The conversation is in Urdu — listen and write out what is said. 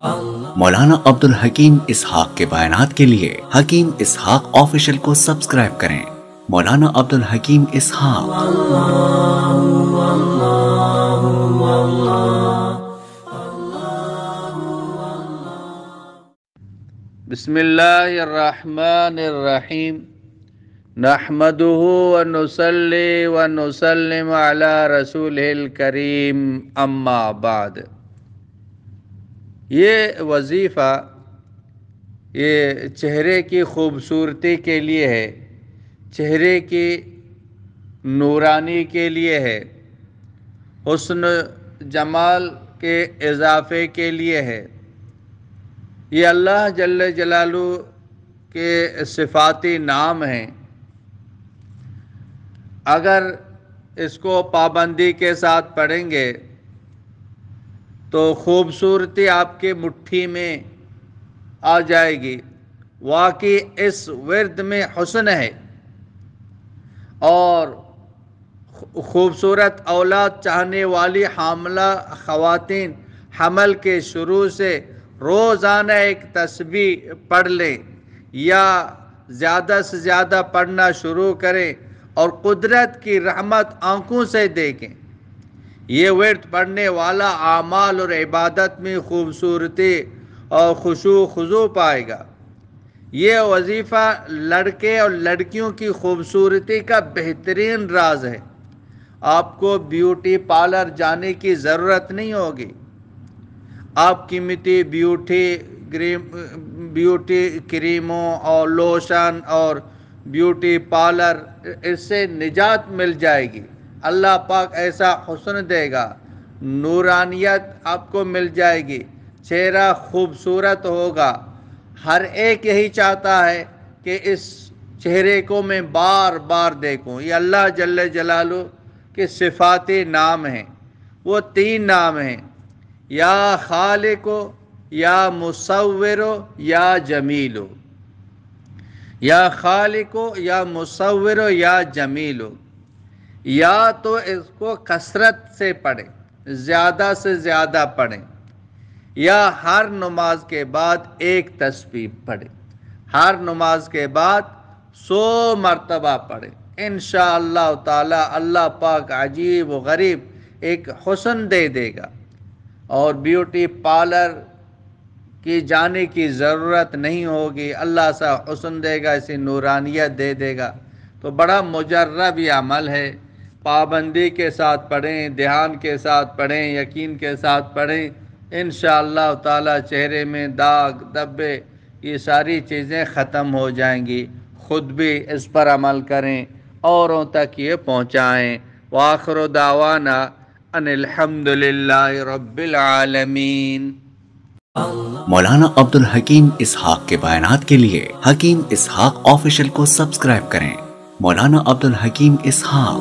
مولانا عبدالحکیم اسحاق کے بیانات کے لیے حکیم اسحاق آفیشل کو سبسکرائب کریں۔ مولانا عبدالحکیم اسحاق۔ بسم اللہ الرحمن الرحیم، نحمدہ ونصلی ونسلم علی رسولہ الکریم، اما بعد۔ یہ وظیفہ یہ چہرے کی خوبصورتی کے لیے ہے، چہرے کی نورانی کے لیے ہے، حسن جمال کے اضافے کے لیے ہے۔ یہ اللہ جل جلالہ کے صفاتی نام ہیں۔ اگر اس کو پابندی کے ساتھ پڑھیں گے تو خوبصورتی آپ کی مٹھی میں آ جائے گی۔ واقعی اس ورد میں حسن ہے، اور خوبصورت اولاد چاہنے والی حاملہ خواتین حمل کے شروع سے روزانہ ایک تسبیح پڑھ لیں یا زیادہ سے زیادہ پڑھنا شروع کریں اور قدرت کی رحمت آنکھوں سے دیکھیں۔ یہ ورد پڑھنے والا اعمال اور عبادت میں خوبصورتی اور خشوع خضوع پائے گا۔ یہ وظیفہ لڑکے اور لڑکیوں کی خوبصورتی کا بہترین راز ہے۔ آپ کو بیوٹی پارلر جانے کی ضرورت نہیں ہوگی۔ آپ قیمتی بیوٹی کریموں اور لوشن اور بیوٹی پارلر اس سے نجات مل جائے گی۔ اللہ پاک ایسا حسن دے گا، نورانیت آپ کو مل جائے گی، چہرہ خوبصورت ہوگا۔ ہر ایک یہی چاہتا ہے کہ اس چہرے کو میں بار بار دیکھوں۔ یہ اللہ جل جلالہ کے صفاتی نام ہیں۔ وہ 3 نام ہیں، یا خالق، یا مصور، یا جمیل۔ یا خالق، یا مصور، یا جمیل۔ یا تو اس کو کثرت سے پڑھیں، زیادہ سے زیادہ پڑھیں، یا ہر نماز کے بعد ایک تسبیح پڑھیں، ہر نماز کے بعد 100 مرتبہ پڑھیں۔ انشاءاللہ تعالی اللہ پاک عجیب و غریب ایک حسن دے دے گا، اور بیوٹی پارلر کی جانے کی ضرورت نہیں ہوگی۔ اللہ سا حسن دے گا، اسے نورانیت دے دے گا۔ تو بڑا مجرب یہ عمل ہے۔ پابندی کے ساتھ پڑھیں، دھیان کے ساتھ پڑھیں، یقین کے ساتھ پڑھیں۔ انشاءاللہ تعالی چہرے میں داغ دبے یہ ساری چیزیں ختم ہو جائیں گی۔ خود بھی اس پر عمل کریں، اوروں تک یہ پہنچائیں۔ وآخر دعوانا ان الحمدللہ رب العالمین۔ مولانا عبدالحکیم اسحاق کے بیانات کے لیے حکیم اسحاق آفیشل کو سبسکرائب کریں۔ مولانا عبدالحکیم اسحاق۔